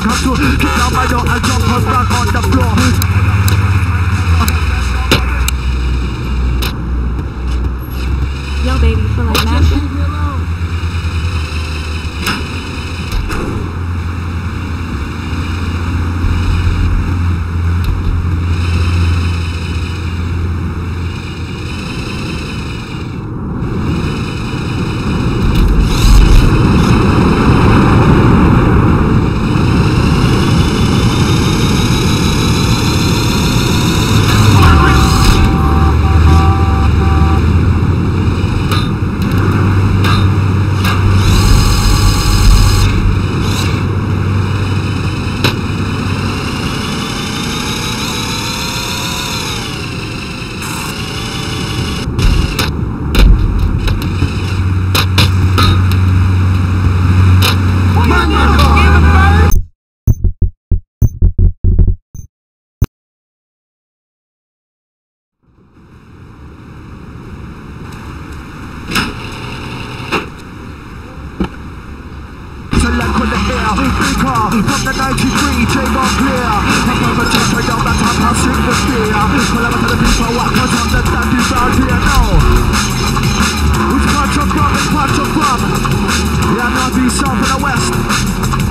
come to kick down my door and jump her back on the floor. Yo, baby, you feel like mashing? From the 93, J-Bar clear. I'm on the top, right down that top, I'll sing the fear. Call out to the people, what cause I'm the daddy round here now. Which part you're from, which part you're from? Yeah, north, east, south, and the west.